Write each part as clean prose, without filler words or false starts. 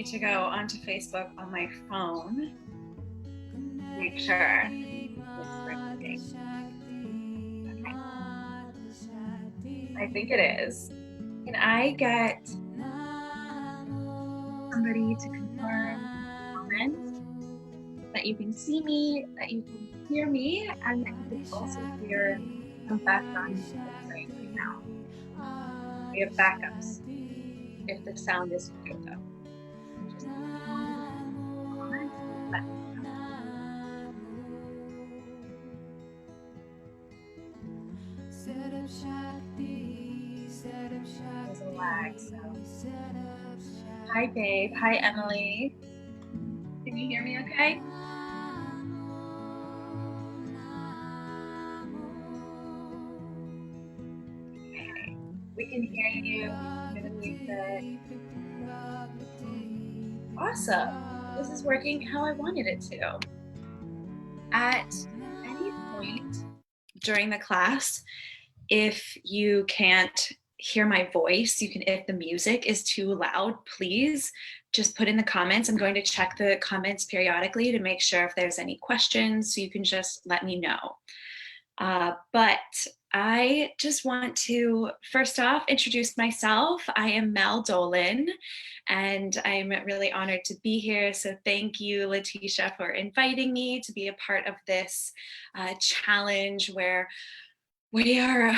need to go onto Facebook on my phone. Make sure it's working. Okay. I think it is. Can I get somebody to confirm comments that you can see me, that you can hear me, and that you can also hear some background music right now? We have backups if the sound is good though. Just comments, let me know. There's a lag, so. Hi, babe. Hi, Emily. Can you hear me okay? Okay. We can hear you. Hear the music. Awesome. This is working how I wanted it to. At any point during the class, if you can't hear my voice, you can, if the music is too loud, please just put in the comments. I'm going to check the comments periodically to make sure if there's any questions, so you can just let me know. But I just want to first off introduce myself. I am Mel Dolan, and I'm really honored to be here. So thank you, Letitia, for inviting me to be a part of this challenge where we are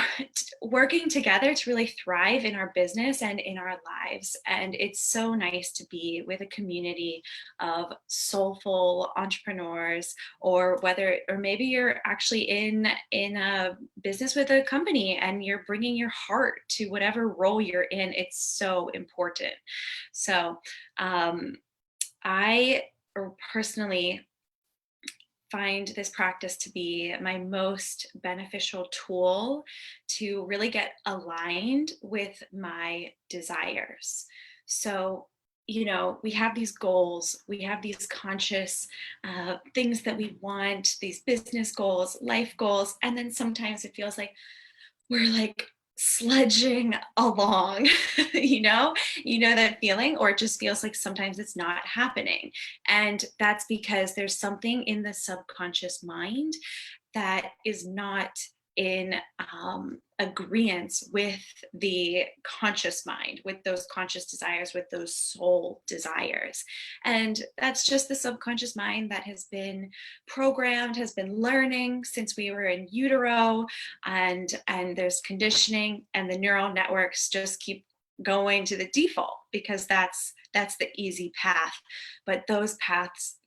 working together to really thrive in our business and in our lives. And it's so nice to be with a community of soulful entrepreneurs, or maybe you're actually in a business with a company and you're bringing your heart to whatever role you're in. It's so important. So I personally find this practice to be my most beneficial tool to really get aligned with my desires. So, we have these goals, we have these conscious things that we want, these business goals, life goals, and then sometimes it feels like we're like sludging along. That feeling, or it just feels like sometimes it's not happening. And that's because there's something in the subconscious mind that is not in agreement with the conscious mind, with those conscious desires, with those soul desires. And that's just the subconscious mind that has been programmed, has been learning since we were in utero, and there's conditioning, and the neural networks just keep going to the default because that's the easy path. But those paths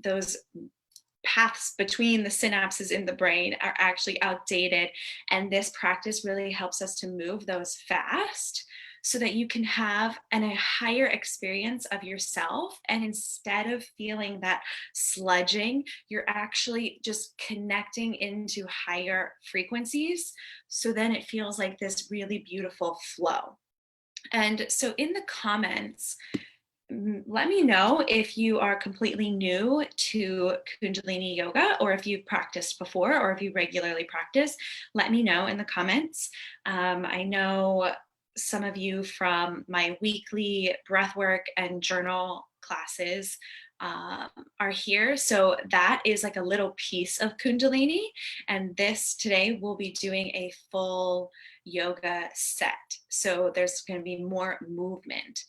between the synapses in the brain are actually outdated. And this practice really helps us to move those fast so that you can have a higher experience of yourself. And instead of feeling that sludging, you're actually just connecting into higher frequencies. So then it feels like this really beautiful flow. And so in the comments, let me know if you are completely new to Kundalini yoga, or if you've practiced before, or if you regularly practice. Let me know in the comments. I know some of you from my weekly breathwork and journal classes are here. So that is like a little piece of Kundalini. And this today we'll be doing a full yoga set. So there's going to be more movement.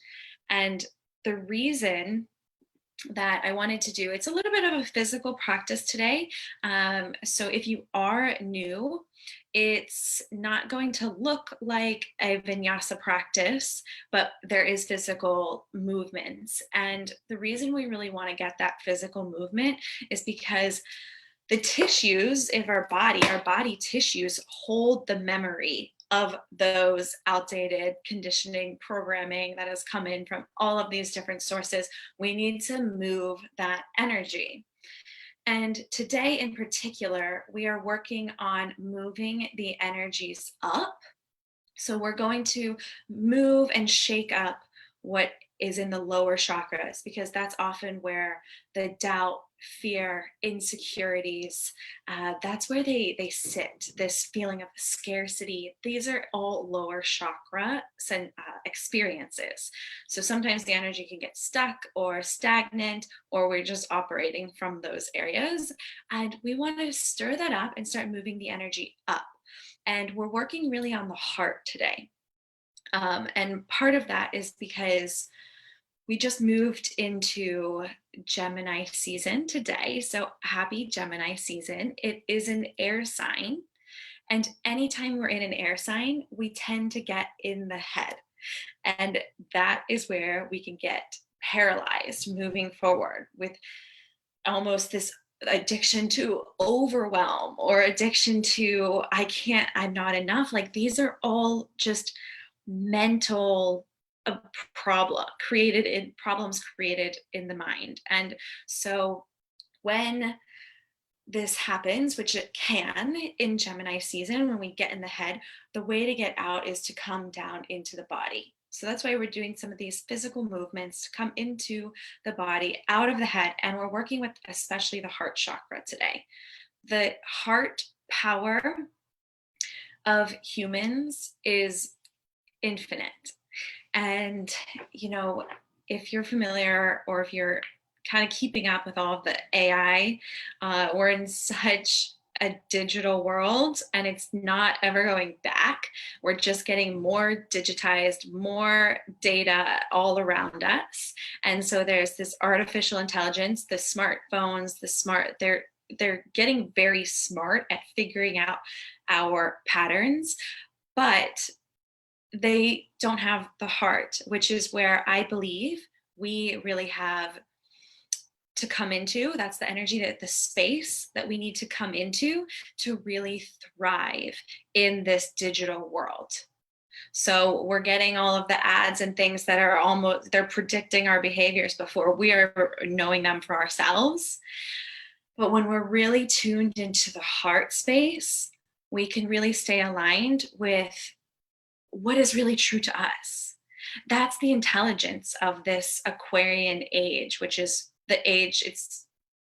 And the reason that I wanted to do, it's a little bit of a physical practice today. So if you are new, it's not going to look like a vinyasa practice, but there is physical movements. And the reason we really want to get that physical movement is because the tissues of our body tissues hold the memory of those outdated conditioning programming that has come in from all of these different sources. We need to move that energy. And today in particular, we are working on moving the energies up. So we're going to move and shake up what is in the lower chakras, because that's often where the doubt fear, insecurities. That's where they sit. This feeling of scarcity. These are all lower chakra experiences. So sometimes the energy can get stuck or stagnant, or we're just operating from those areas. And we want to stir that up and start moving the energy up. And we're working really on the heart today. And part of that is because we just moved into Gemini season today. So happy Gemini season. It is an air sign. And anytime we're in an air sign, we tend to get in the head. And that is where we can get paralyzed moving forward with almost this addiction to overwhelm or addiction to I can't, I'm not enough. Like these are all just mental problems created in the mind. And so when this happens, which it can in Gemini season, when we get in the head, the way to get out is to come down into the body. So that's why we're doing some of these physical movements to come into the body, out of the head. And we're working with especially the heart chakra today. The heart power of humans is infinite. And, you know, if you're familiar or if you're kind of keeping up with all of the AI, we're in such a digital world and it's not ever going back. We're just getting more digitized, more data all around us. And so there's this artificial intelligence, the smartphones, they're getting very smart at figuring out our patterns, but they don't have the heart, which is where I believe we really have to come into. That's the energy, that the space that we need to come into to really thrive in this digital world. So we're getting all of the ads and things that are almost, they're predicting our behaviors before we are knowing them for ourselves. But when we're really tuned into the heart space, we can really stay aligned with what is really true to us. That's the intelligence of this Aquarian age, which is the age,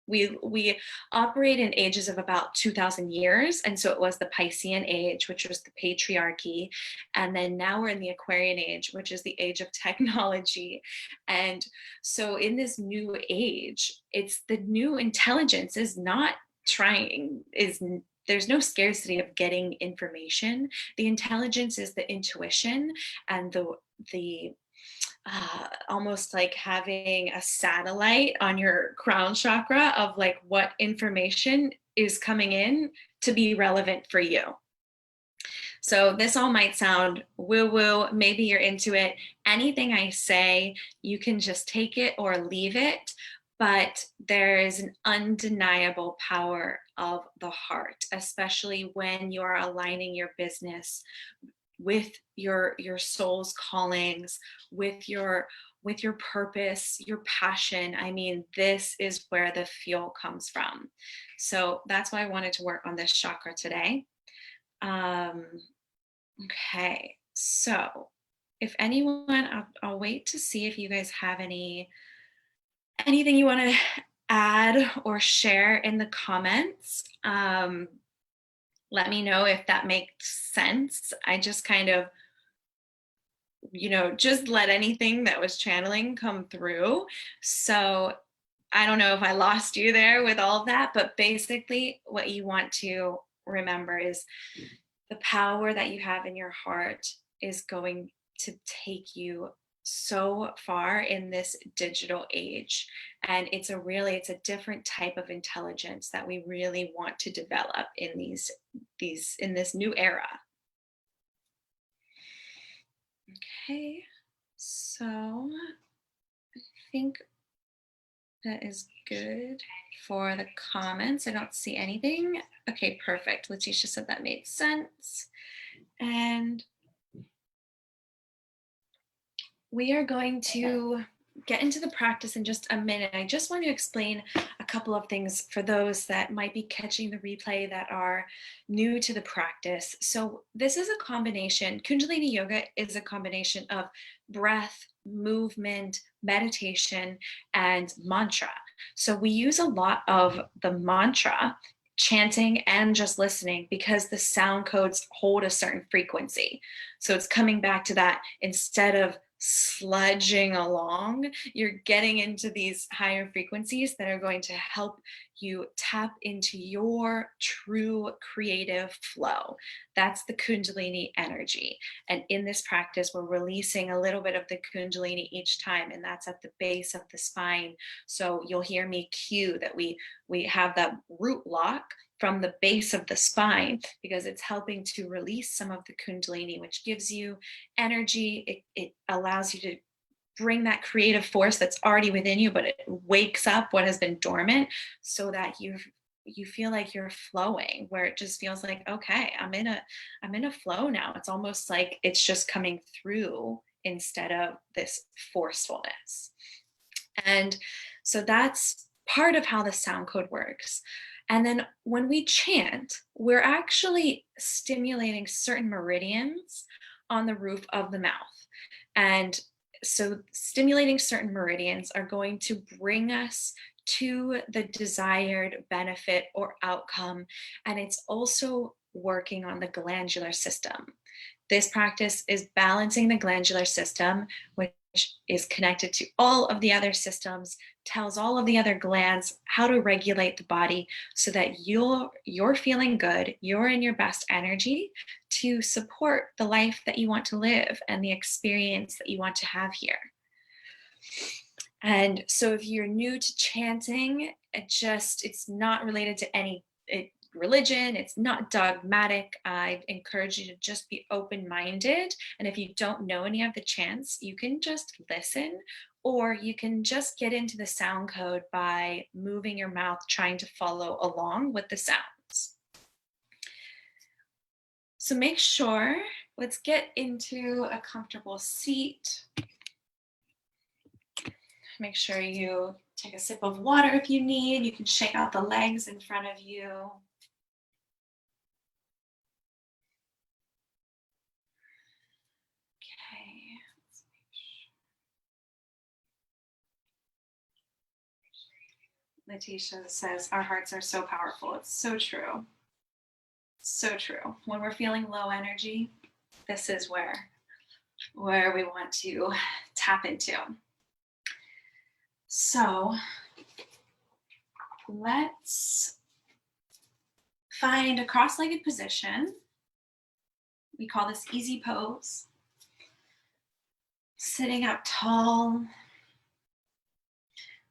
we operate in ages of about 2,000 years. And so it was the Piscean age, which was the patriarchy. And then now we're in the Aquarian age, which is the age of technology. And so in this new age, it's the new intelligence is not trying, there's no scarcity of getting information. The intelligence is the intuition and the almost like having a satellite on your crown chakra of like what information is coming in to be relevant for you. So this all might sound woo-woo, maybe you're into it. Anything I say, you can just take it or leave it, but there is an undeniable power of the heart, especially when you are aligning your business with your soul's callings, with your purpose, your passion. I mean, this is where the fuel comes from. So that's why I wanted to work on this chakra today. Okay, so if anyone, I'll wait to see if you guys have anything you want to add or share in the comments. Let me know if that makes sense. I just kind of, just let anything that was channeling come through. So I don't know if I lost you there with all of that, but basically what you want to remember is the power that you have in your heart is going to take you so far in this digital age. And it's a different type of intelligence that we really want to develop in in this new era. Okay, so I think that is good for the comments. I don't see anything. Okay, perfect. Letitia said that made sense. And we are going to get into the practice in just a minute. I just want to explain a couple of things for those that might be catching the replay that are new to the practice. So this is a combination, Kundalini yoga is a combination of breath, movement, meditation, and mantra. So we use a lot of the mantra, chanting, and just listening because the sound codes hold a certain frequency. So it's coming back to that, instead of sludging along, you're getting into these higher frequencies that are going to help you tap into your true creative flow. That's the Kundalini energy. And in this practice, we're releasing a little bit of the Kundalini each time, and that's at the base of the spine. So you'll hear me cue that we have that root lock from the base of the spine, because it's helping to release some of the Kundalini, which gives you energy. It allows you to bring that creative force that's already within you, but it wakes up what has been dormant, so that you feel like you're flowing, where it just feels like, okay, I'm in a flow now. It's almost like it's just coming through instead of this forcefulness. And so that's part of how the sound code works. And then when we chant, we're actually stimulating certain meridians on the roof of the mouth. And so stimulating certain meridians are going to bring us to the desired benefit or outcome. And it's also working on the glandular system. This practice is balancing the glandular system, which is connected to all of the other systems, tells all of the other glands how to regulate the body so that you're feeling good, you're in your best energy to support the life that you want to live and the experience that you want to have here. And so if you're new to chanting, it's not related to any religion, it's not dogmatic. I encourage you to just be open-minded. And if you don't know any of the chants, you can just listen, or you can just get into the sound code by moving your mouth, trying to follow along with the sounds. So make sure, let's get into a comfortable seat. Make sure you take a sip of water if you need. You can shake out the legs in front of you. Okay. Letitia says, our hearts are so powerful. It's so true. So true. When we're feeling low energy, this is where we want to tap into. So let's find a cross-legged position. We call this easy pose. Sitting up tall.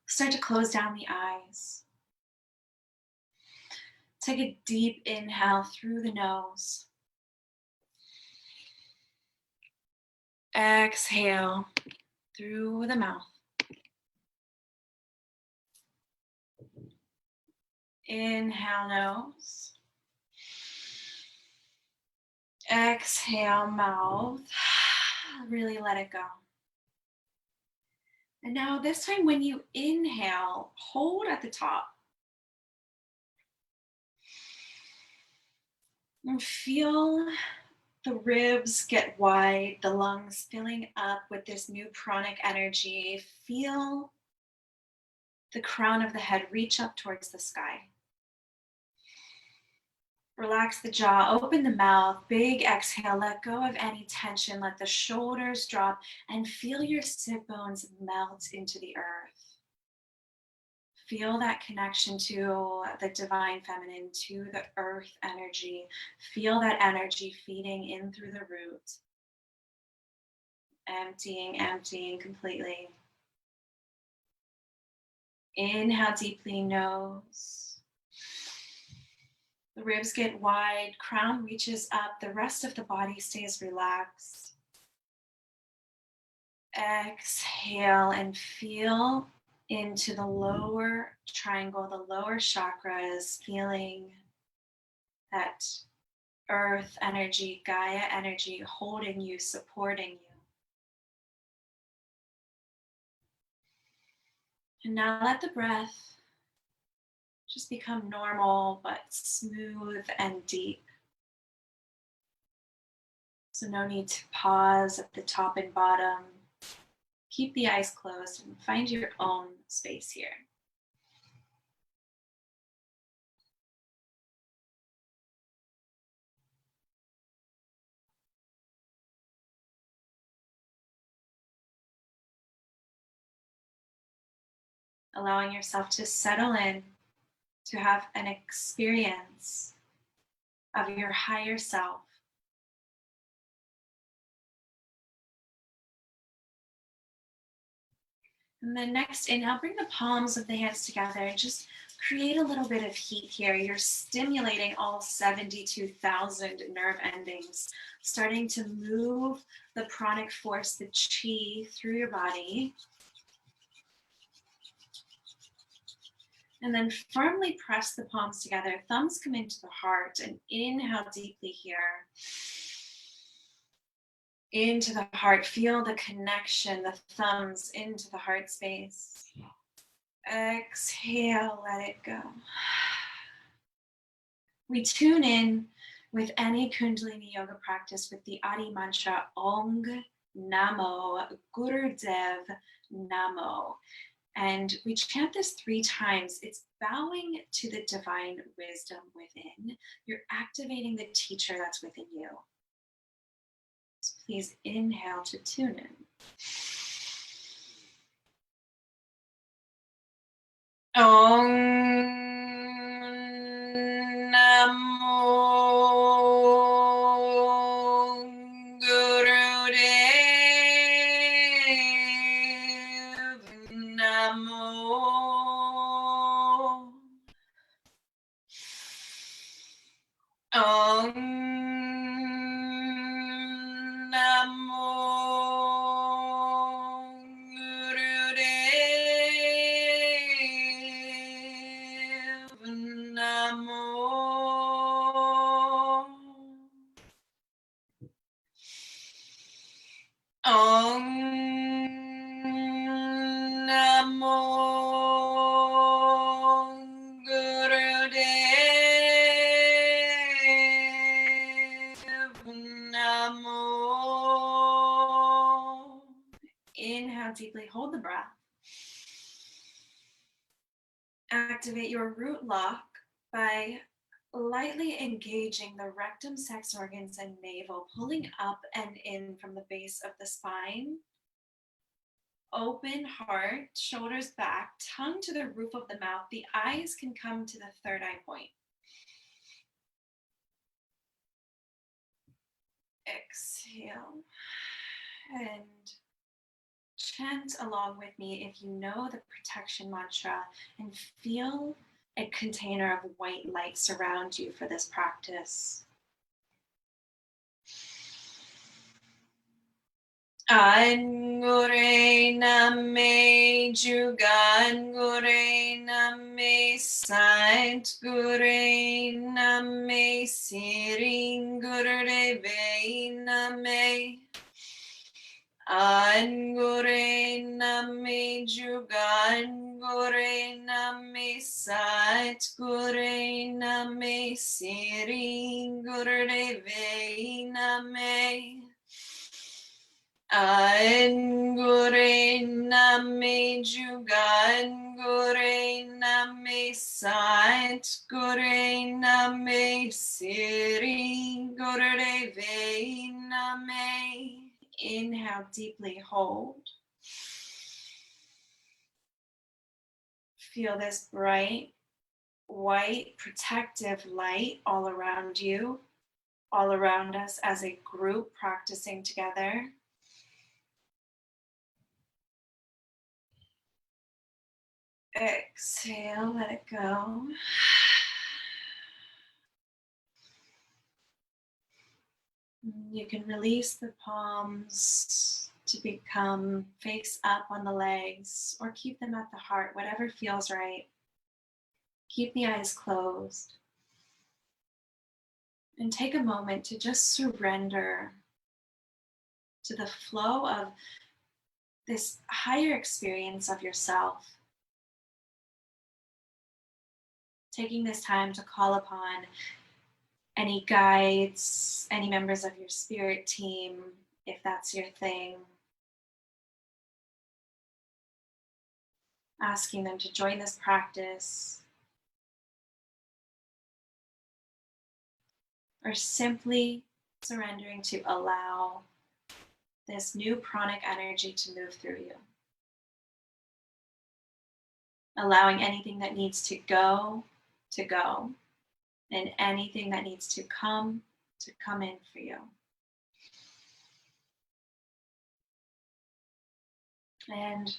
Start to close down the eyes. Take a deep inhale through the nose. Exhale through the mouth. Inhale, nose. Exhale, mouth. Really let it go. And now this time when you inhale, hold at the top. And feel the ribs get wide, the lungs filling up with this new pranic energy. Feel the crown of the head reach up towards the sky. Relax the jaw, open the mouth, big exhale, let go of any tension, let the shoulders drop, and feel your sit bones melt into the earth. Feel that connection to the divine feminine, to the earth energy. Feel that energy feeding in through the root. Emptying completely. Inhale deeply, nose. The ribs get wide, crown reaches up, the rest of the body stays relaxed. Exhale and feel into the lower triangle, the lower chakras, feeling that earth energy, Gaia energy holding you, supporting you. And now let the breath just become normal, but smooth and deep. So no need to pause at the top and bottom. Keep the eyes closed and find your own space here. Allowing yourself to settle in, to have an experience of your higher self. And then next, inhale, bring the palms of the hands together and just create a little bit of heat here. You're stimulating all 72,000 nerve endings, starting to move the pranic force, the chi, through your body. And then firmly press the palms together. Thumbs come into the heart and inhale deeply here. Into the heart, feel the connection, the thumbs into the heart space. Exhale, let it go. We tune in with any Kundalini yoga practice with the Adi mantra Ong Namo Gurudev Namo. And we chant this 3 times. It's bowing to the divine wisdom within. You're activating the teacher that's within you. So please inhale to tune in. Om Namo Gurudev Namo. Om Namo Gurudev Namo. Om Namo Gurudev Namo. Inhale deeply, hold the breath. Activate your root lock by lightly engaging the rectum, sex organs, and navel, pulling up and in from the base of the spine. Open heart, shoulders back, tongue to the roof of the mouth. The eyes can come to the third eye point. Exhale. And chant along with me if you know the protection mantra, and feel a container of white light surround you for this practice. Angure name Jugangure name Sant Gure name Siringure name Angure name Jugangure name Sant Gure name Siringure name Angure name Jugangure name Sant Gure name Siringure name. Inhale deeply, hold. Feel this bright, white, protective light all around you, all around us as a group practicing together. Exhale, let it go. You can release the palms to become face up on the legs, or keep them at the heart, whatever feels right. Keep the eyes closed. And take a moment to just surrender to the flow of this higher experience of yourself. Taking this time to call upon any guides, any members of your spirit team, if that's your thing. asking them to join this practice, or simply surrendering to allow this new pranic energy to move through you. Allowing anything that needs to go, and anything that needs to come in for you. And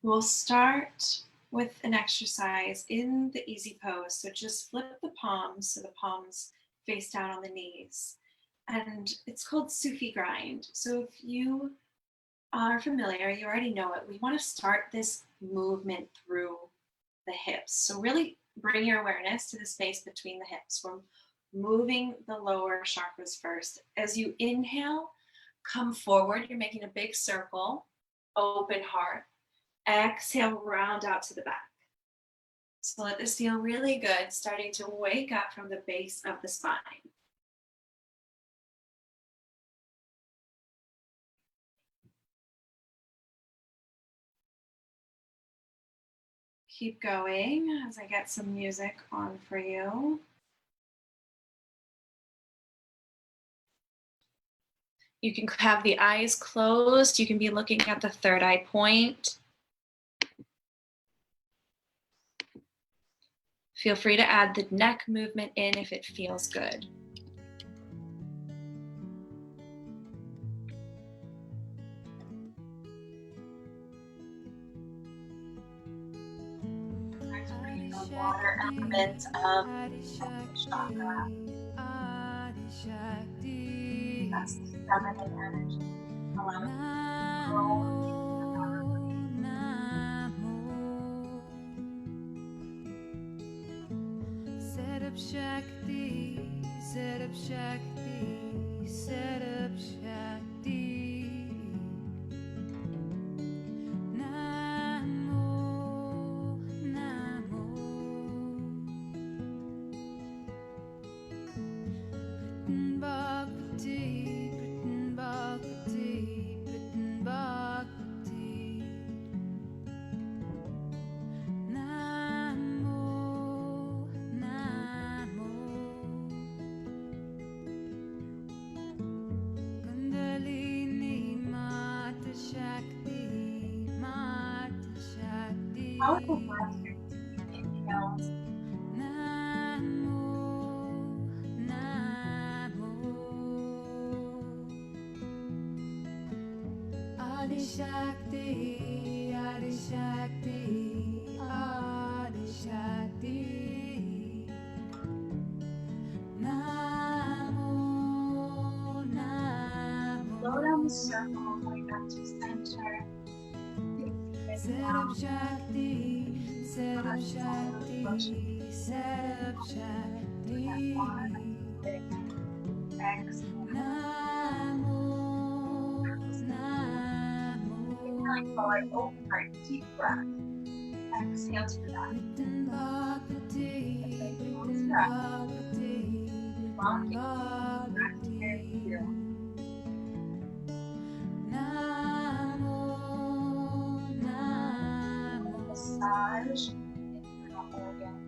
we'll start with an exercise in the easy pose. So just flip the palms so the palms face down on the knees. And it's called Sufi grind. So if you are familiar, you already know it. We want to start this movement through the hips. So really bring your awareness to the space between the hips. We're moving the lower chakras first. As you inhale, come forward. You're making a big circle, open heart. Exhale, round out to the back. So let this feel really good, starting to wake up from the base of the spine. Keep going as I get some music on for you. You can have the eyes closed. You can be looking at the third eye point. Feel free to add the neck movement in if it feels good. The water element of the chakra. That's the feminine energy. Allow it to grow. Set up Shakti, set up Shakti, set up Shakti. Namo, Namo. Britain Bhakti, Britain Bhakti, Britain Bhakti. Namo, Namo. Kundalini Mata Shakti, Mata Shakti. Powerful breath here. Inhales. Namo, Namo. Adi Shakti, Adi Shakti, Adi Shakti. Namo, Namo. Slow down the circle, going back to center. Set up Shakti, set up Shakti, set up Shakti. Exhale. Namo, Namo. Inhaling forward, open heart, deep breath. Exhale to the back. Britain Bhakti, Britain Close your eyes. Bhakti, Locking Britain breath here Bhakti. here. Namo, Namo. Massage internal organ.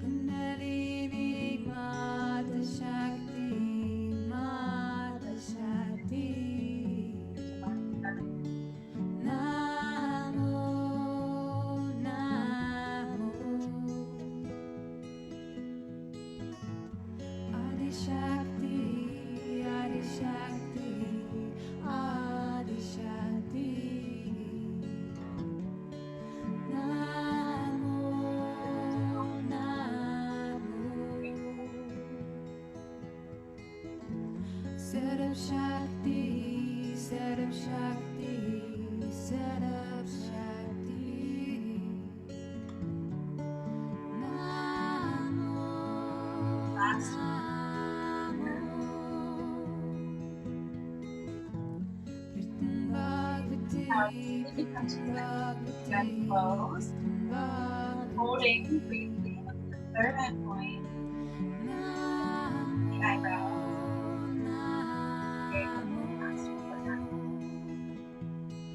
Kundalini Mata Shakti, Mata Shakti. Namo, Namo. Adi Shakti, Adi Shakti, Adi Shakti. Namo, Namo. Set up Shakti, set up Shakti, set up Shakti. Namo, Last Namo. Britain Bhakti, now completely come to Britain the Bhakti, then close. Bhakti. Holding briefly at the third eye point, the eyebrows.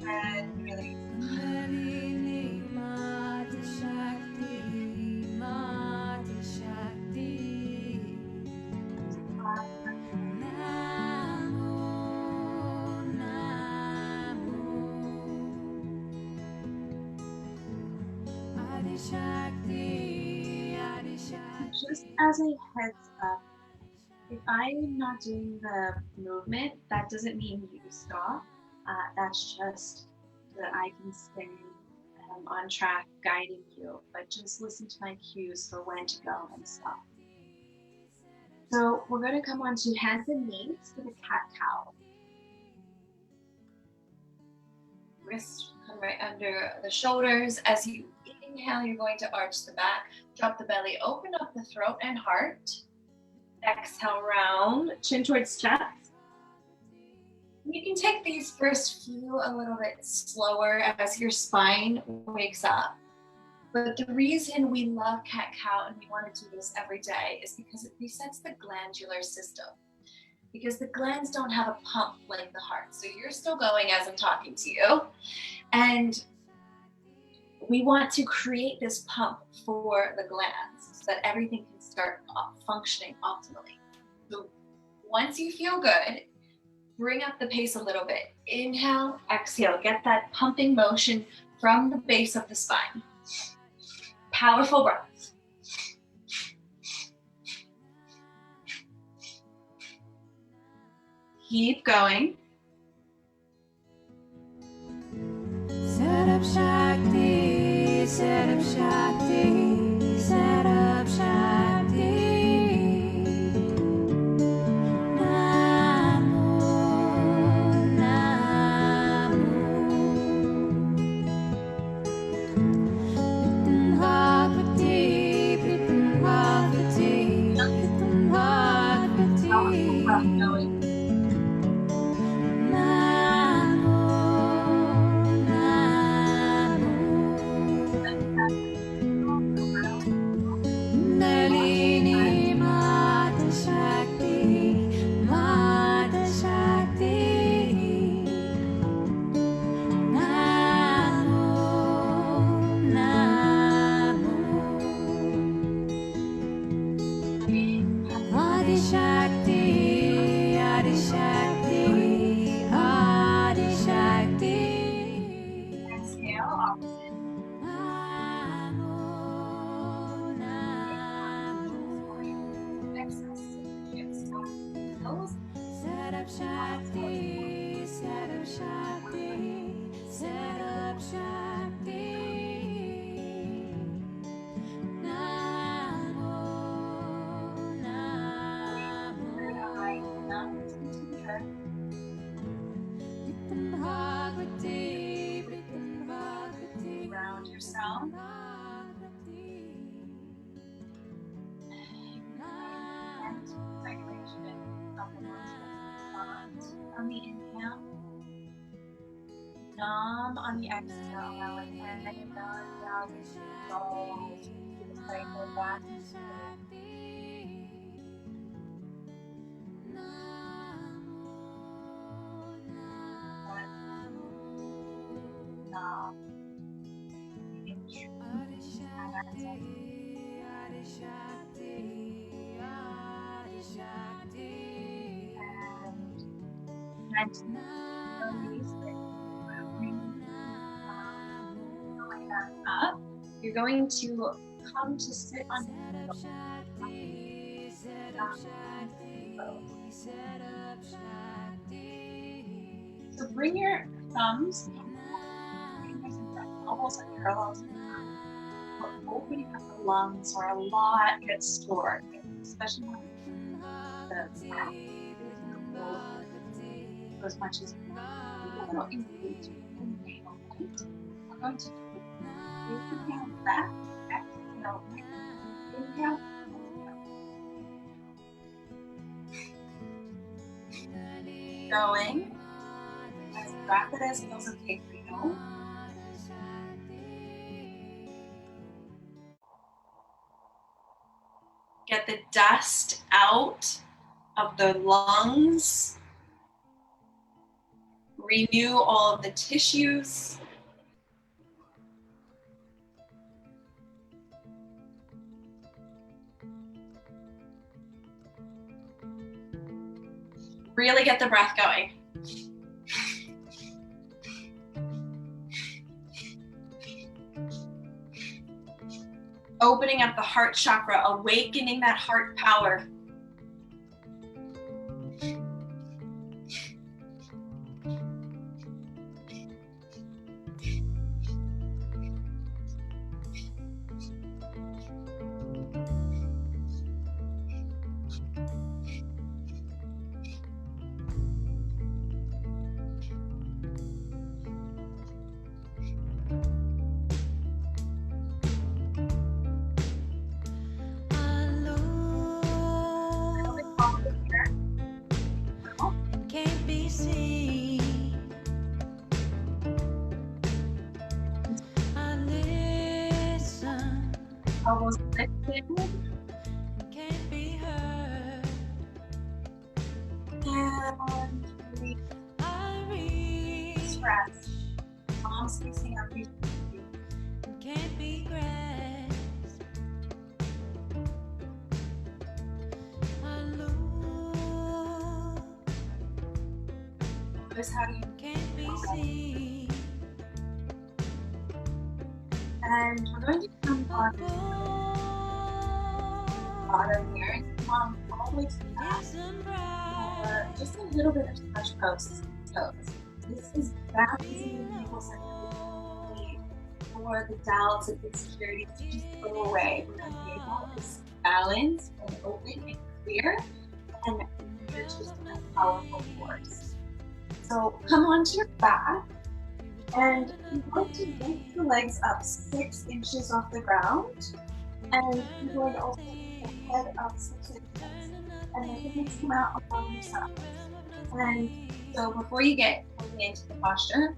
And release. just as a heads up, if I'm not doing the movement, that doesn't mean you stop. That's just so that I can stay on track guiding you, but just listen to my cues for when to go and stop. So we're going to come onto hands and knees for the cat-cow. Wrists come right under the shoulders. As you inhale, you're going to arch the back, drop the belly, open up the throat and heart. Exhale, round, chin towards chest. You can take these first few a little bit slower as your spine wakes up. But the reason we love cat-cow and we want to do this every day is because it resets the glandular system. Because the glands don't have a pump like the heart. So you're still going as I'm talking to you. And we want to create this pump for the glands so that everything can start functioning optimally. So once you feel good, bring up the pace a little bit. Inhale, exhale, get that pumping motion from the base of the spine. Powerful breath. Keep going. Set up Shakti, set up Shakti, set up Shakti. Namo, Namo. Britain Bhagavati, Britain Bhagavati, Britain Powerful breath Bhagavati. going. Kundalini Mata Shakti, Mata Shakti. Namo, Namo. Adi Shakti, Adi Shakti, Adi Shakti. Exhale, opposite. Namo, Namo. Excess hips back to the heels. Set up Shakti, set up Shakti, set up Shakti. Namo, Third eye, Namo. thumbs into the earth. Britain Bhagavati, Britain Bhagavati, Ground yourself. Bhagavati. And circulation of the muscles on the inhale. Numb on the exhale, allowing any value to dissolve through the cycle back into the and release it. Going back up. You're going to come to sit on your So bring your thumbs, fingers and elbows are parallel to the ground. We're opening up the lungs where a lot gets stored, especially when the back as much as a little increase in the light. We're going to inhale back, exhale back, inhale. Going as rapid as feels okay for you. Get the dust out of the lungs. Renew all of the tissues. Really get the breath going. opening up the heart chakra, awakening that heart power. Can't be seen. I listen. Elbows lifted. Can't be heard. And release. I reach. Stress. Palms facing up. Can't be grasped. I look. Notice how you Can't be seen. and we're going to come on the bottom here and come all the way to the back. Or just a little bit of touch posts toes. This is balancing the ankle center for the doubts and insecurities to just go away. Because the ankle is balanced and open and clear, and you're just a powerful force. So come onto your back, and you're going to lift the legs up 6 inches off the ground, and you're going to also lift the head up 6 inches, and let the hips come out along your sides. And so before you get fully into the posture,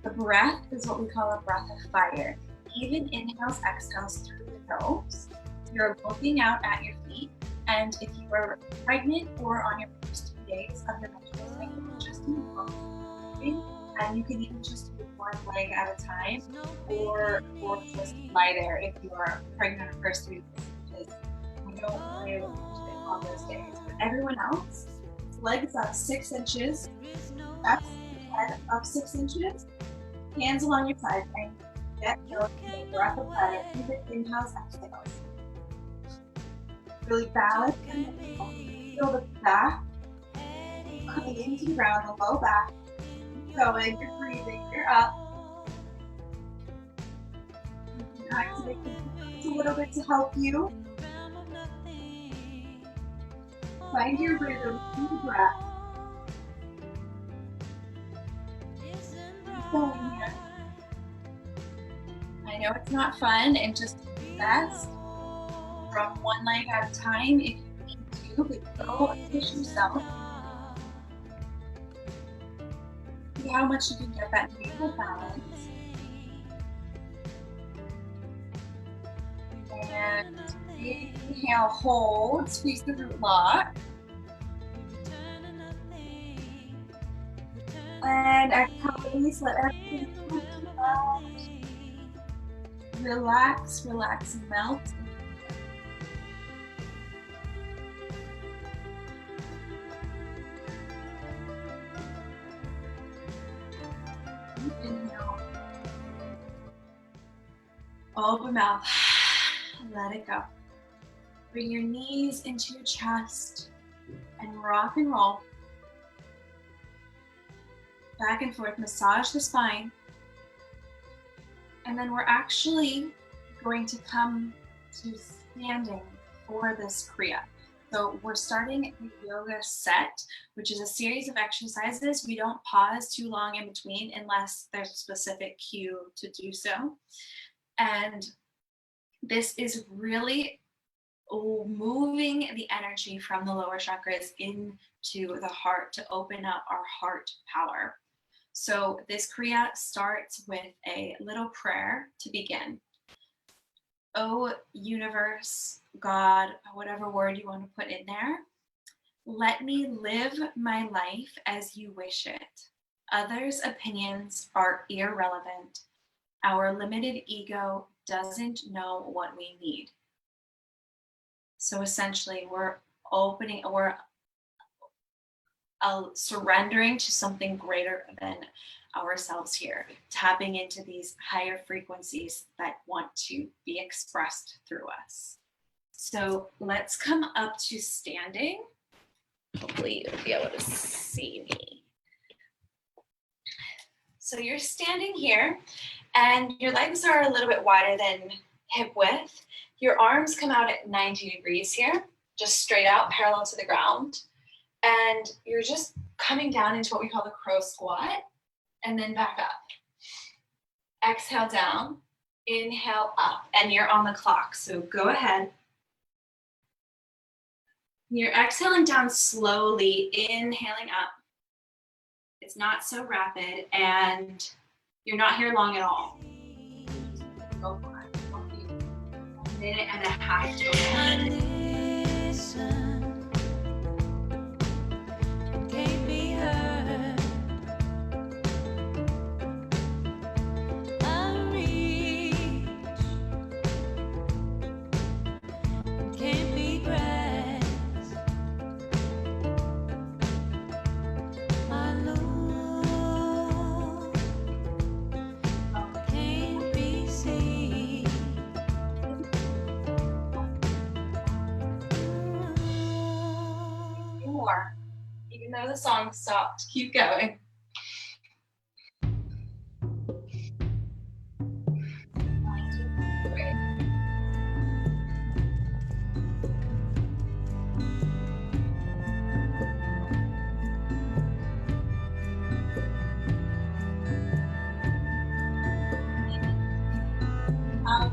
the breath is what we call a breath of fire. Even inhales, exhales through the nose. You're looking out at your feet, and if you are pregnant or on your first 2 days of your menstrual cycle, just do moving, and you can even just do one leg at a time, or just lie there if you are pregnant or first 3 days, because we don't really on those days. But everyone else, legs up 6 inches, chest head up 6 inches, hands along your side, and get your breath of fire. Even inhales, exhales. Really balance and feel the back coming into the ground, the low back. Keep going, you're breathing, you're up. You can activate the a little bit to help you. Find your rhythm through the breath. Keep going here. I know it's not fun, and just best from one leg at a time if you need to, but go push yourself. See how much you can get that navel balance. And inhale, hold, squeeze the root lock. And exhale, release, let everything come out. Relax, relax, and melt. Inhale. Open mouth. Let it go. Bring your knees into your chest and rock and roll. Back and forth, massage the spine. And then we're actually going to come to standing for this Kriya. So we're starting the yoga set, which is a series of exercises. We don't pause too long in between unless there's a specific cue to do so. And this is really moving the energy from the lower chakras into the heart to open up our heart power. So this Kriya starts with a little prayer to begin. Oh, universe, God, whatever word you want to put in there, let me live my life as you wish it. Others' opinions are irrelevant. Our limited ego doesn't know what we need. So essentially, we're surrendering to something greater than ourselves here, tapping into these higher frequencies that want to be expressed through us. So let's come up to standing. Hopefully you'll be able to see me. So you're standing here and your legs are a little bit wider than hip width. Your arms come out at 90 degrees here, just straight out, parallel to the ground. And you're just coming down into what we call the crow squat, and then back up. Exhale down, inhale up, and you're on the clock. So go ahead. You're exhaling down slowly, inhaling up. It's not so rapid, and you're not here long at all. Go for it. 1 minute and a half to go. More. Even though the song stopped, keep going.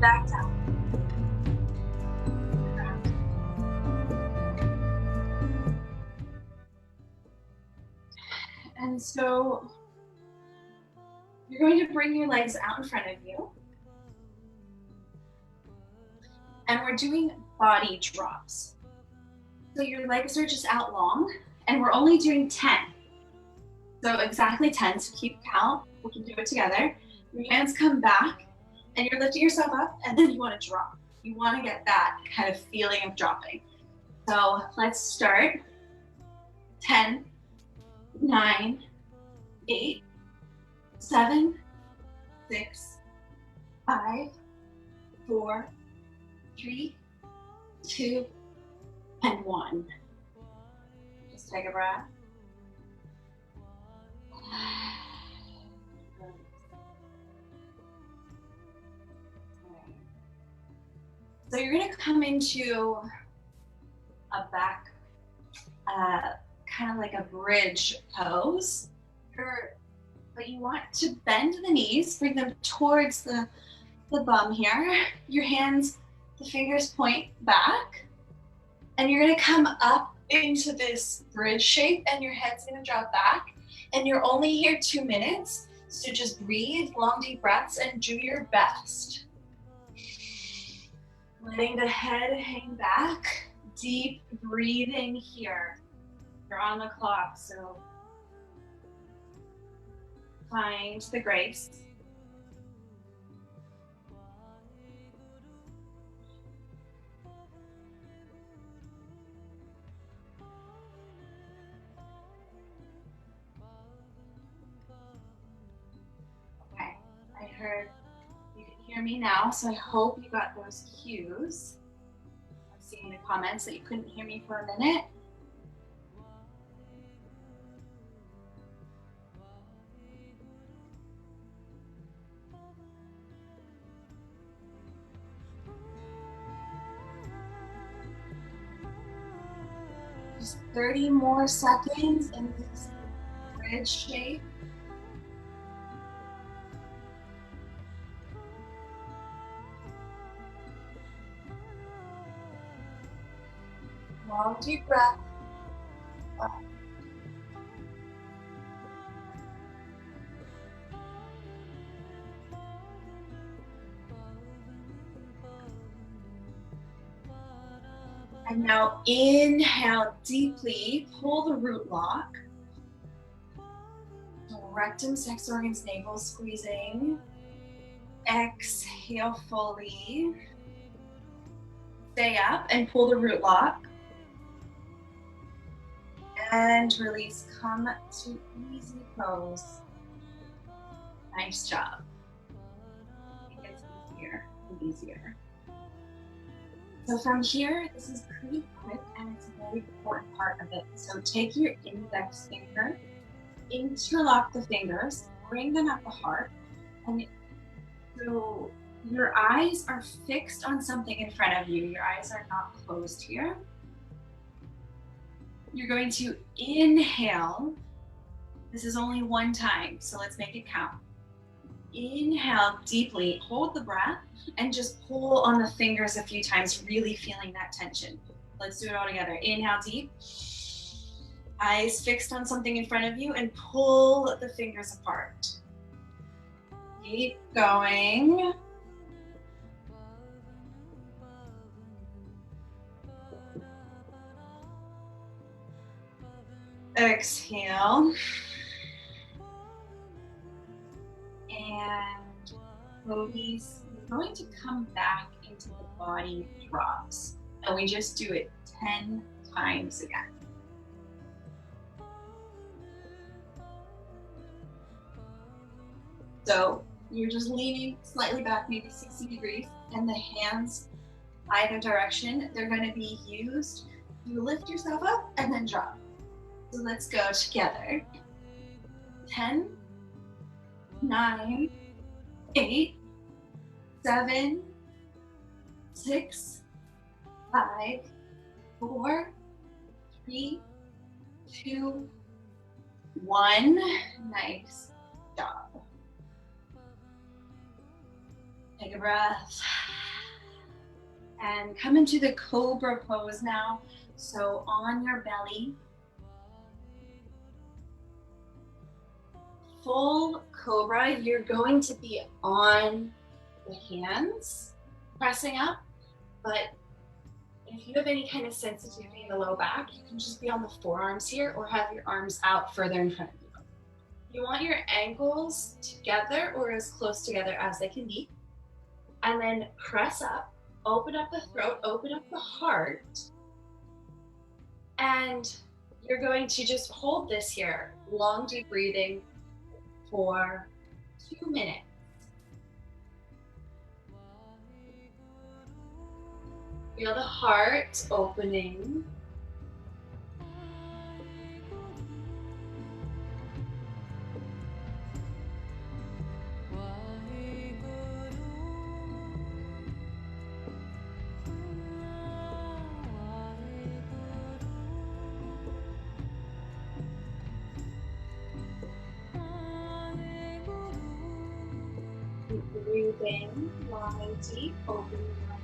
Back down. And so you're going to bring your legs out in front of you. And we're doing body drops. So your legs are just out long, and we're only doing 10. So exactly 10, so keep count. We can do it together. Your hands come back, and you're lifting yourself up, and then you want to drop. You want to get that kind of feeling of dropping. So let's start. 10, 9, 8, 7, 6, 5, 4, 3, 2, and 1. Just take a breath. So you're going to come into a back, kind of like a bridge pose. But you want to bend the knees, bring them towards the bum here. Your hands, the fingers point back. And you're going to come up into this bridge shape, and your head's going to drop back. And you're only here 2 minutes. So just breathe, long deep breaths, and do your best. Letting the head hang back, deep breathing here. You're on the clock, so find the grace. Okay, I heard you can hear me now, so I hope you got those cues. I'm seeing the comments that you couldn't hear me for a minute. Just 30 more seconds in this bridge shape. Long deep breath. And now inhale deeply, pull the root lock. Rectum, sex organs, navel squeezing. Exhale fully. Stay up and pull the root lock. And release. Come to easy pose. Nice job. It gets easier and easier. So from here, this is pretty quick and it's a very important part of it. So take your index finger, interlock the fingers, bring them at the heart, and so your eyes are fixed on something in front of you. Your eyes are not closed here. You're going to inhale. This is only one time, so let's make it count. Inhale deeply, hold the breath, and just pull on the fingers a few times, really feeling that tension. Let's do it all together. Inhale deep. Eyes fixed on something in front of you and pull the fingers apart. Keep going. Exhale. And release. We're going to come back into the body drops. And we just do it 10 times again. So you're just leaning slightly back, maybe 60 degrees, and the hands either direction, they're going to be used to lift yourself up and then drop. So let's go together. 10, 9, 8, 7, 6, 5, 4, 3, 2, 1. Nice job. Take a breath. And come into the cobra pose now. So on your belly. Full cobra, you're going to be on the hands, pressing up, but if you have any kind of sensitivity in the low back, you can just be on the forearms here or have your arms out further in front of you. You want your ankles together or as close together as they can be. And then press up, open up the throat, open up the heart. And you're going to just hold this here, long deep breathing for 2 minutes. Feel the heart opening. Breathe in, long and deep, open your mouth.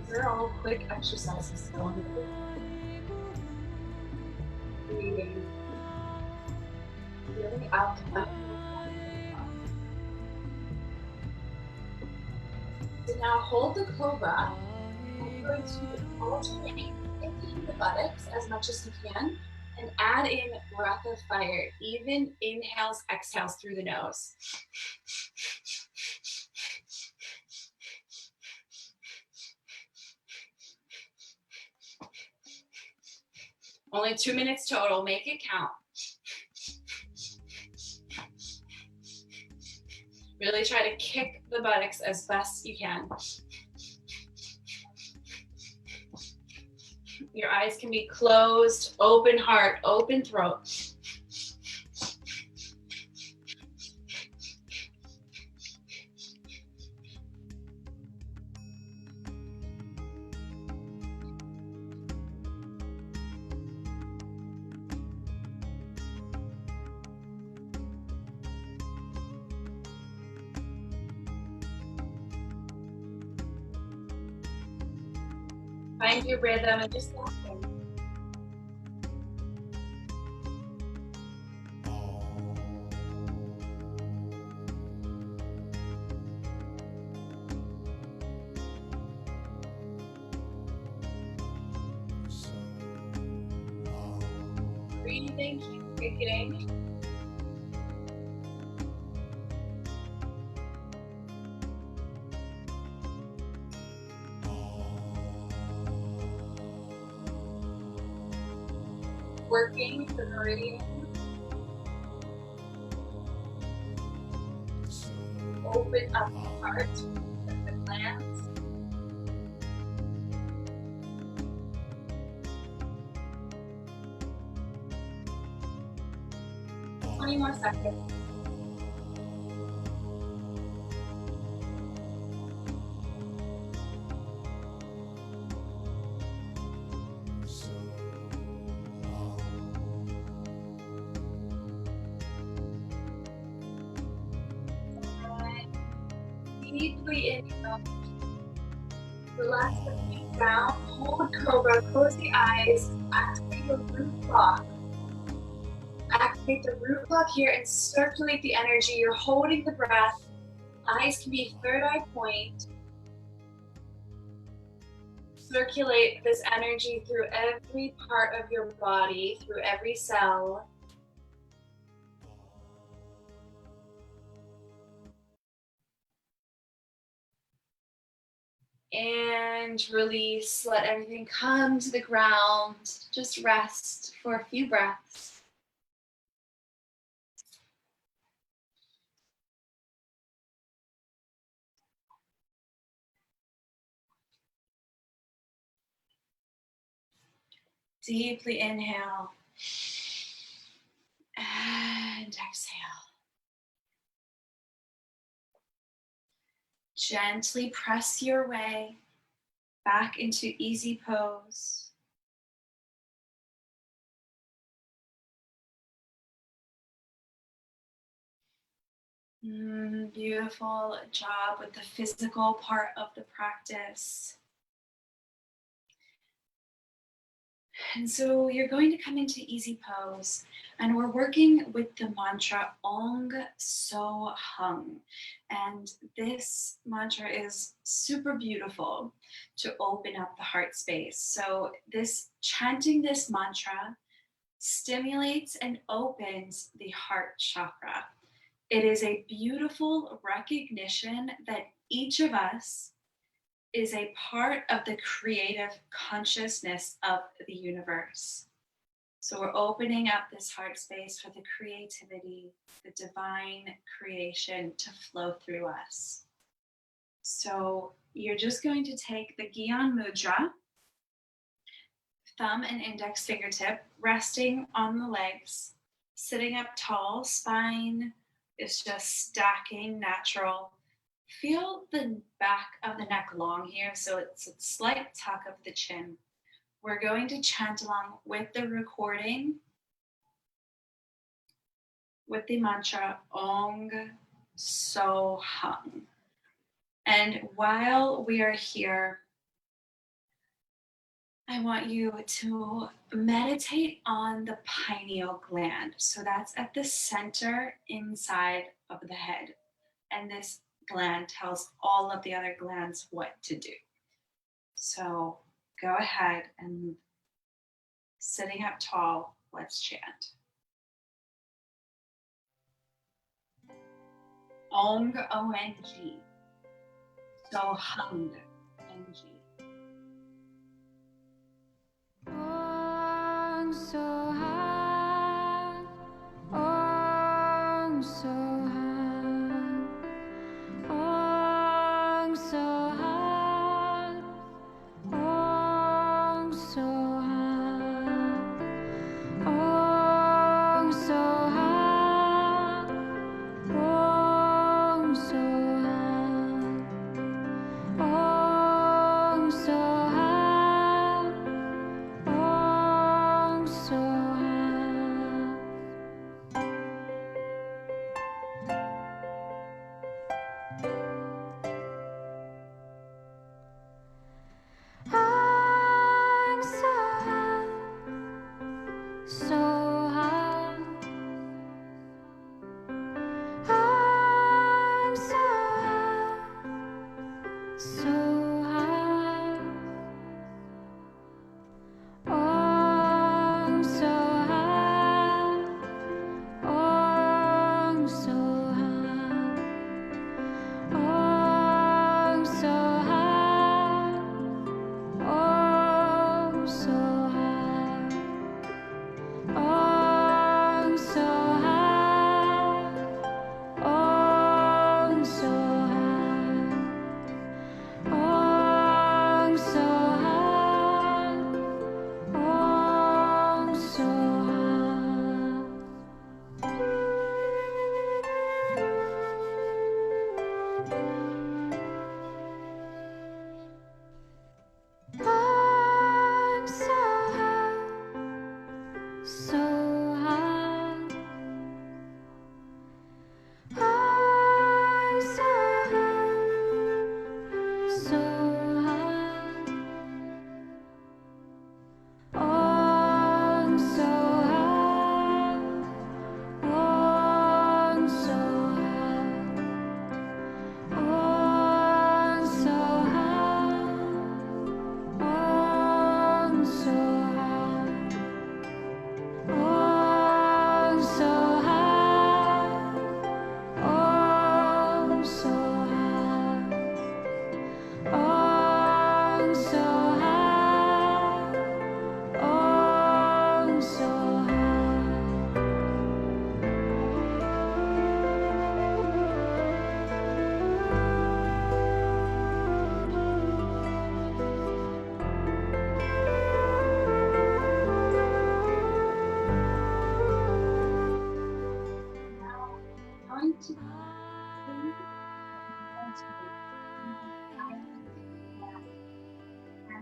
These are all quick exercises. Breathing really out loud. So now hold the cobra. I'm going to alternate into the buttocks as much as you can and add in breath of fire, even inhales, exhales through the nose. Only 2 minutes total, make it count. Really try to kick the buttocks as best you can. Your eyes can be closed, open heart, open throat. Find your rhythm and just listen. breathing, keep breathing. Working the meridian. Open up the heart, the glands. Twenty more seconds. Deeply inhale. Relax the feet down. Hold cobra. Close the eyes. Activate the root block. Activate the root block here and circulate the energy. You're holding the breath. Eyes can be third eye point. Circulate this energy through every part of your body, through every cell. And release, let everything come to the ground. Just rest for a few breaths. Deeply inhale and exhale. Gently press your way back into easy pose. Beautiful job with the physical part of the practice. And so you're going to come into easy pose, and we're working with the mantra Ong So Hung. And this mantra is super beautiful to open up the heart space. So chanting this mantra stimulates and opens the heart chakra. It is a beautiful recognition that each of us is a part of the creative consciousness of the universe. So we're opening up this heart space for the creativity, the divine creation to flow through us. So you're just going to take the Gyan Mudra, thumb and index fingertip resting on the legs, sitting up tall, spine is just stacking natural. Feel the back of the neck long here, so it's a slight tuck of the chin. We're going to chant along with the recording with the mantra Ong So Hung. And while we are here, I want you to meditate on the pineal gland. So that's at the center inside of the head. And this gland tells all of the other glands what to do. So go ahead and sitting up tall, let's chant. Ong, O-N-G. So hung, N-G. Ong so high, ong so high, ong so high, ong so high, ong so high, ong so high, ong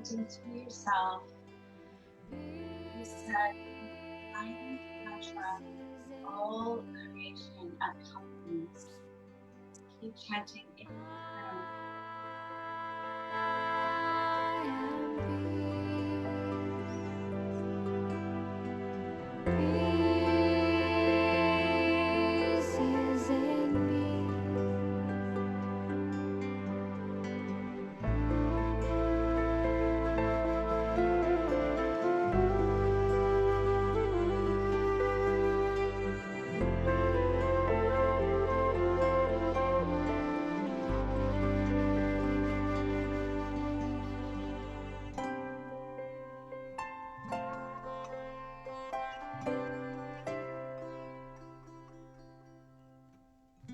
chanting to yourself, you said in the silent mantra, all creation accompanies. Keep chanting in the room. Peace is in me.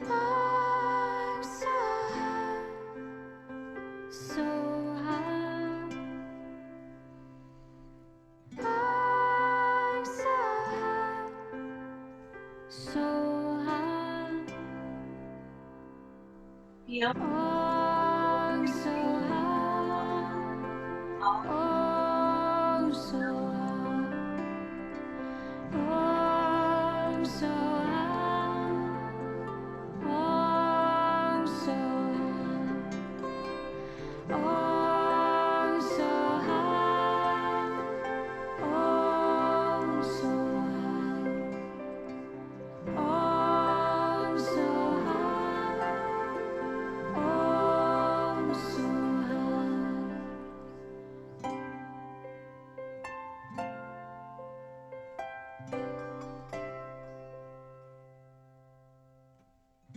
I'm so high, so high. I'm so high, so high. Feel Oh, so high. Oh, so high. Oh, so high. Oh, so high. Oh, so high. Oh, so high. Oh, so high. Oh, so high.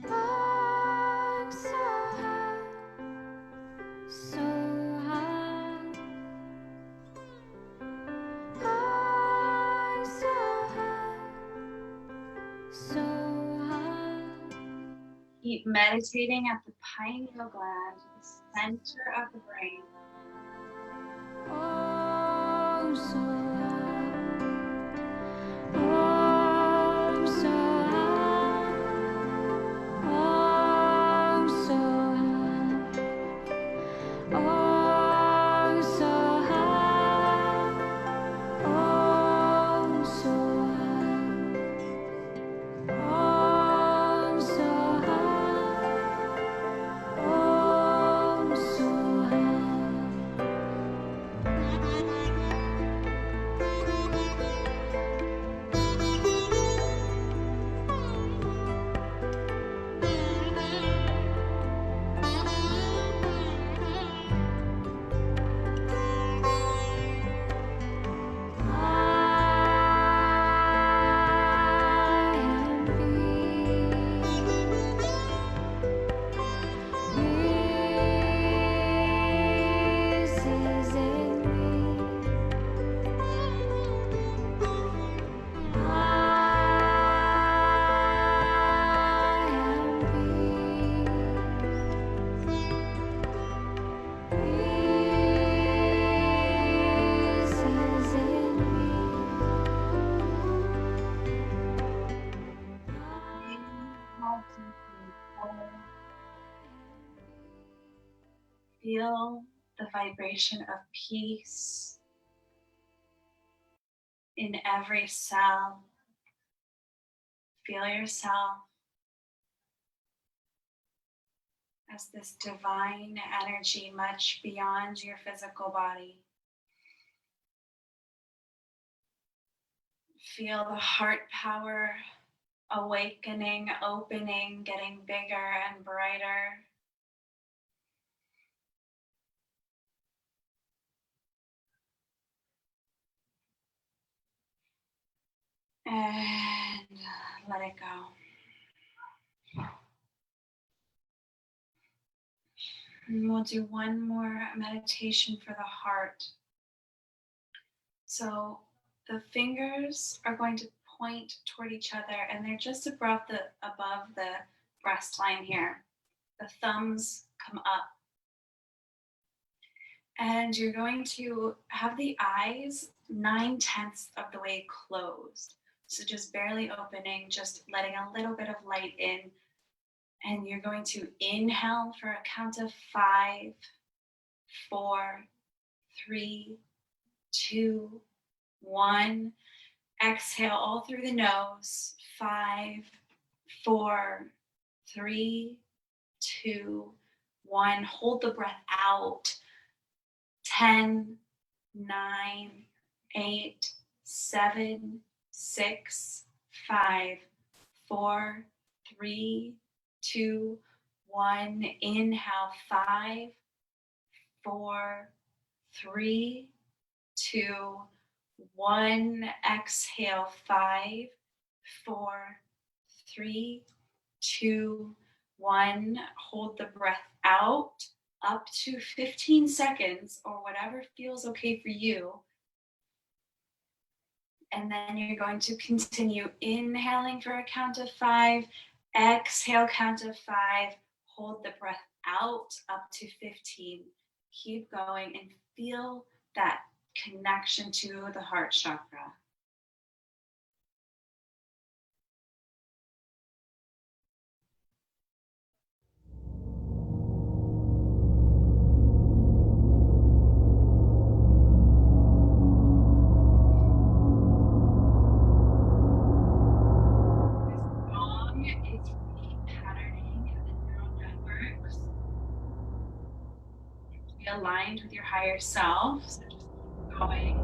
I'm so high, so high. I'm so high, so high. Keep meditating at the pineal gland, the center of the brain. Oh, so high. Oh, so high. Oh, so high. Oh, so high. Oh, so high. Oh, so high. Oh, so I am peace is in me. I am peace is in me. Inhale deeply, hold. Feel the vibration of peace in every cell. Feel yourself as this divine energy much beyond your physical body. Feel the heart power awakening, opening, getting bigger and brighter. And let it go. And we'll do one more meditation for the heart. So the fingers are going to point toward each other, and they're just above the breast line here. The thumbs come up. And you're going to have the eyes 9/10 of the way closed. So just barely opening, just letting a little bit of light in. And you're going to inhale for a count of 5, 4, 3, 2, 1. Exhale all through the nose. 5, 4, 3, 2, 1. Hold the breath out. 10, 9, 8, 7, 6, 5, 4, 3, 2, 1. Inhale. 5, 4, 3, 2, 1. Exhale. 5, 4, 3, 2, 1. Hold the breath out up to 15 seconds or whatever feels okay for you. And then you're going to continue inhaling for a count of 5. Exhale, count of 5. Hold the breath out up to 15. Keep going and feel that connection to the heart chakra. It's repatterning the neural networks. Be aligned with your higher self. So just keep going.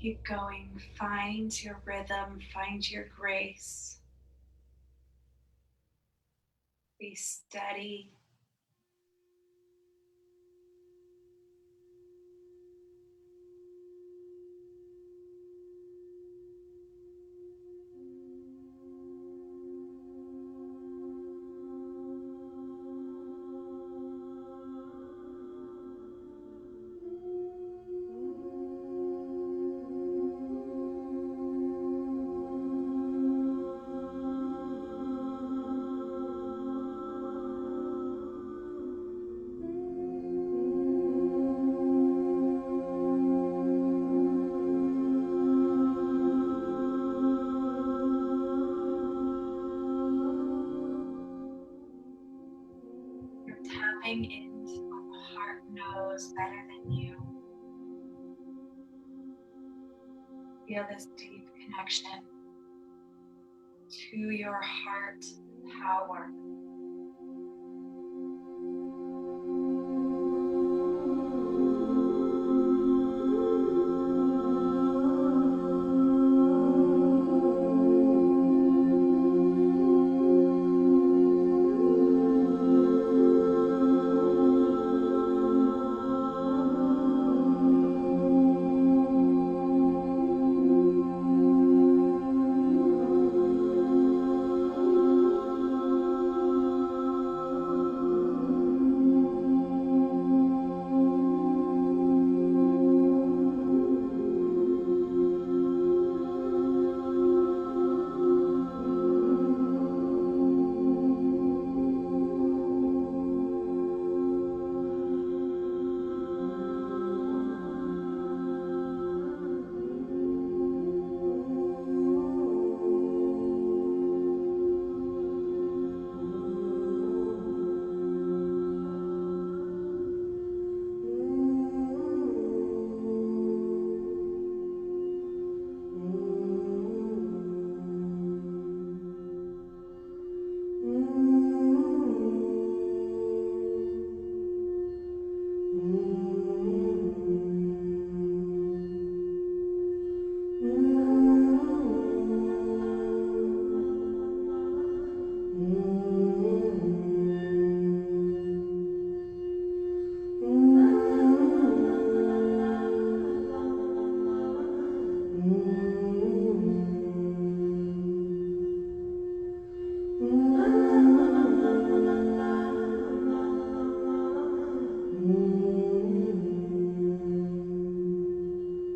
Keep going. Find your rhythm, find your grace. Be steady. tapping into what the heart knows better than you. Feel this deep connection to your heart power.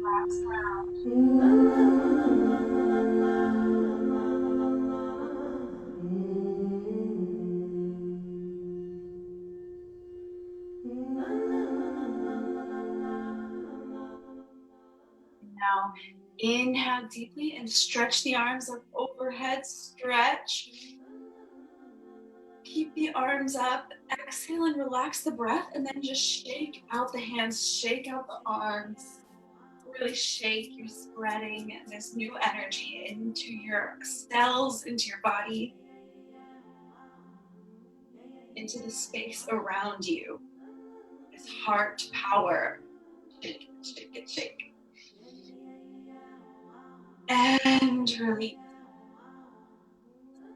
Wraps around. Now, inhale deeply and stretch the arms up overhead. Stretch. Keep the arms up. Exhale and relax the breath, and then just shake out the hands, shake out the arms. Really shake. You're spreading this new energy into your cells, into your body, into the space around you. This heart power. Shake it, shake it, shake. And release.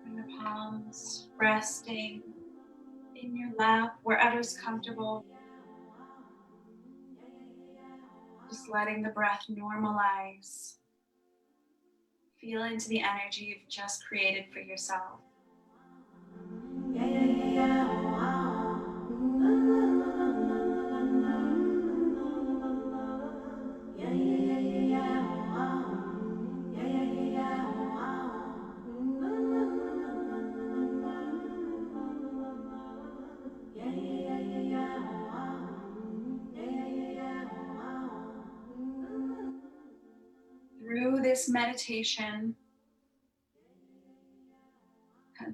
Bring the palms resting in your lap, wherever's comfortable. Just letting the breath normalize. Feel into the energy you've just created for yourself. Through this meditation,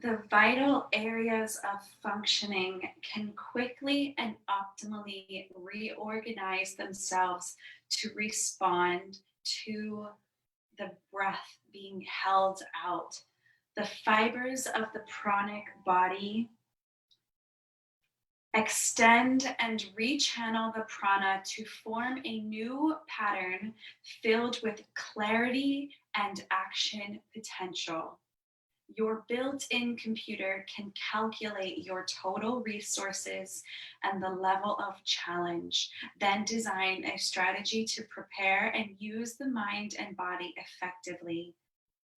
the vital areas of functioning can quickly and optimally reorganize themselves to respond to the breath being held out. The fibers of the pranic body extend and rechannel the prana to form a new pattern filled with clarity and action potential. Your built-in computer can calculate your total resources and the level of challenge, then design a strategy to prepare and use the mind and body effectively.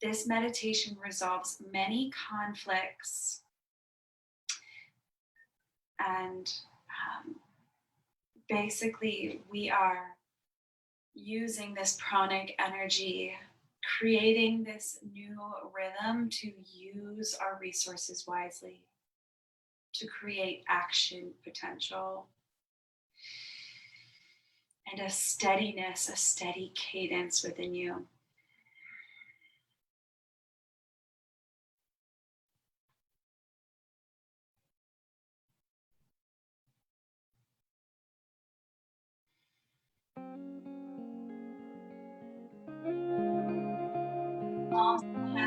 This meditation resolves many conflicts and basically we are using this pranic energy, creating this new rhythm to use our resources wisely, to create action potential and a steadiness, a steady cadence within you.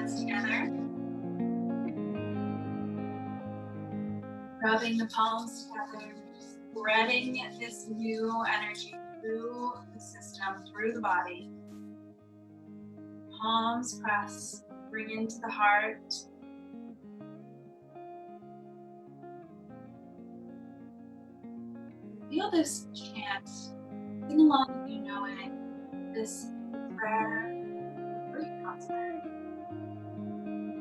hands together, rubbing the palms together, spreading this new energy through the system, through the body. Palms press, bring into the heart. Feel this chant. Sing along if you know it. This prayer, free concept.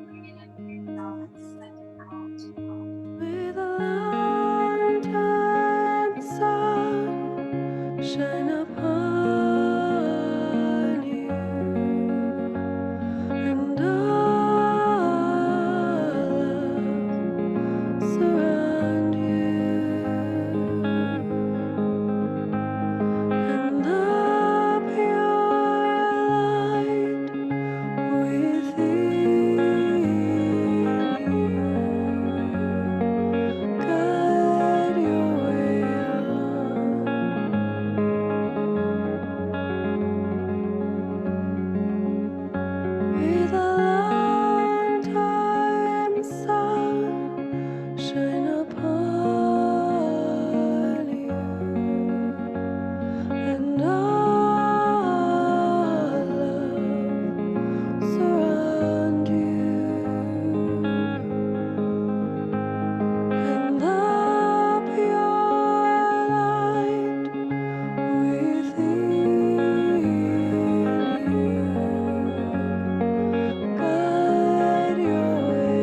Bring it into yourself and send it out. May the long time sun shine upon you, and all love surround you, and the pure light within you guide your way on. May the long time sun shine upon you, and all love surround you, and the pure light within you guide your way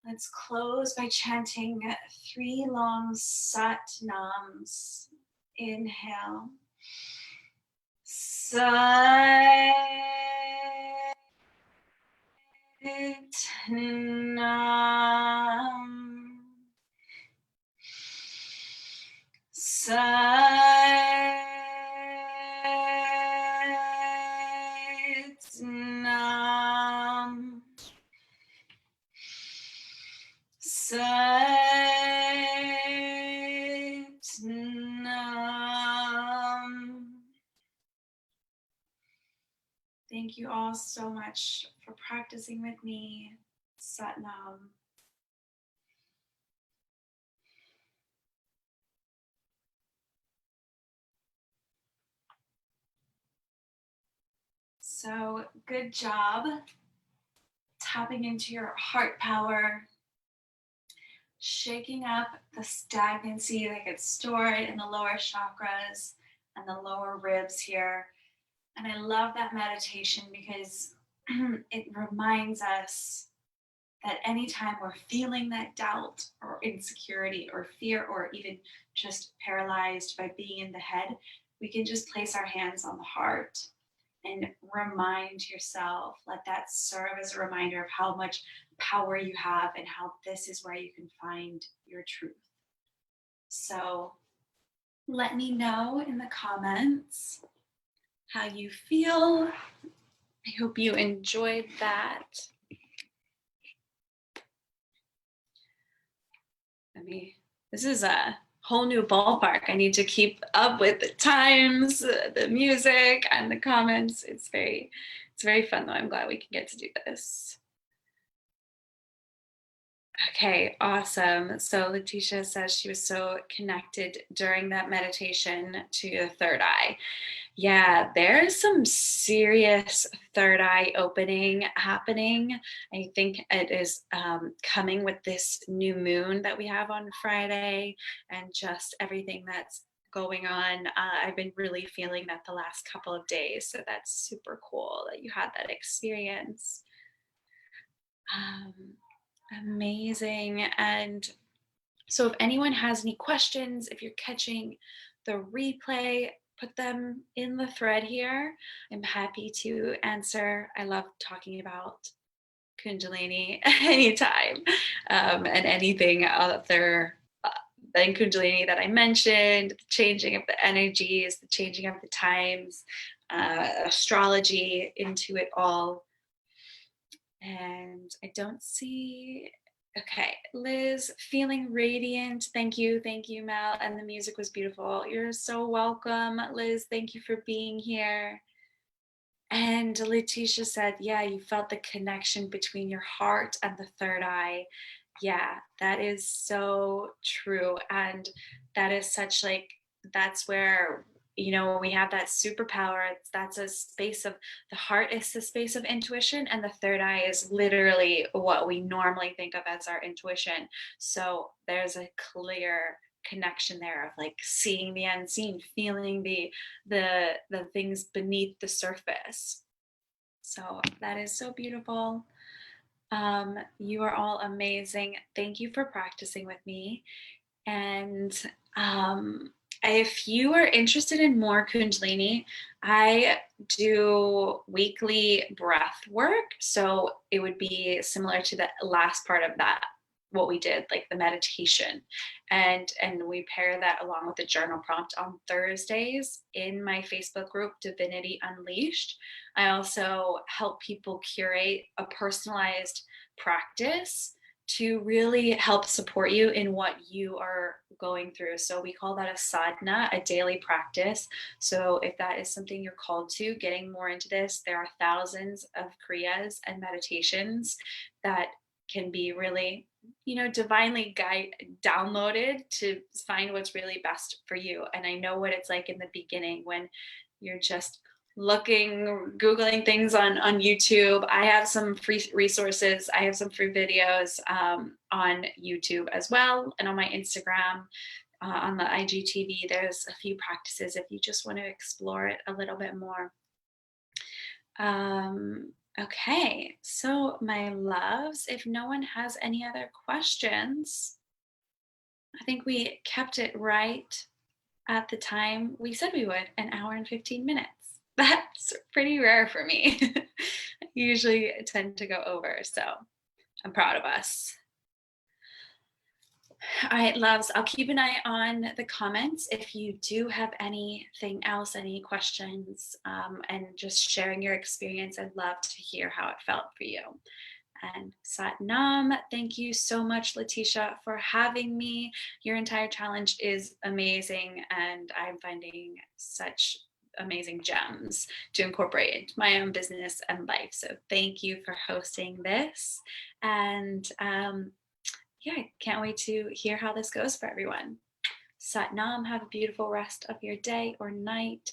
Let's close by chanting 3 long sat nams. Inhale. Sat nam. Sat nam. Sat nam. Thank you all so much for practicing with me. Sat nam. So good job tapping into your heart power, shaking up the stagnancy that gets stored in the lower chakras and the lower ribs here. And I love that meditation because it reminds us that anytime we're feeling that doubt or insecurity or fear or even just paralyzed by being in the head, we can just place our hands on the heart and remind yourself, let that serve as a reminder of how much power you have and how this is where you can find your truth. So let me know in the comments how you feel. I hope you enjoyed that. This is a whole new ballpark. I need to keep up with the times, the music, and the comments. It's very fun though. I'm glad we can get to do this. Okay, awesome. So Letitia says she was so connected during that meditation to the third eye. Yeah, there's some serious third eye opening happening. I think it is coming with this new moon that we have on Friday and just everything that's going on. I've been really feeling that the last couple of days. So that's super cool that you had that experience. Amazing. And so if anyone has any questions, if you're catching the replay, put them in the thread here. I'm happy to answer. I love talking about Kundalini anytime and anything other than Kundalini that I mentioned, the changing of the energies, the changing of the times, astrology into it all. And I don't see Okay, Liz, feeling radiant. Thank you, Mel. And the music was beautiful. You're so welcome, Liz. Thank you for being here. And Letitia said, yeah, you felt the connection between your heart and the third eye. Yeah, that is so true. And that is such like, that's where, we have that superpower. That's a space of the heart is the space of intuition, and the third eye is literally what we normally think of as our intuition. So there's a clear connection there of like seeing the unseen, feeling the things beneath the surface. So that is so beautiful. You are all amazing. Thank you for practicing with me. And if you are interested in more Kundalini, I do weekly breath work. So it would be similar to the last part of that, what we did, like the meditation. And we pair that along with the journal prompt on Thursdays in my Facebook group, Divinity Unleashed. I also help people curate a personalized practice to really help support you in what you are going through. So we call that a sadhana, a daily practice. So if that is something you're called to, getting more into this, there are thousands of kriyas and meditations that can be really, divinely downloaded to find what's really best for you. And I know what it's like in the beginning when you're just googling things on YouTube. I have some free resources. I have some free videos on YouTube as well, and on my Instagram, on the IGTV. There's a few practices if you just want to explore it a little bit more. Okay, so my loves, if no one has any other questions, I think we kept it right at the time we said we would, an hour and 15 minutes. That's pretty rare for me. I usually tend to go over, so I'm proud of us. All right, loves, I'll keep an eye on the comments if you do have anything else, any questions, and just sharing your experience. I'd love to hear how it felt for you. And Satnam, thank you so much, Letitia, for having me. Your entire challenge is amazing, and I'm finding such amazing gems to incorporate into my own business and life. So thank you for hosting this. And yeah, I can't wait to hear how this goes for everyone. Satnam, have a beautiful rest of your day or night.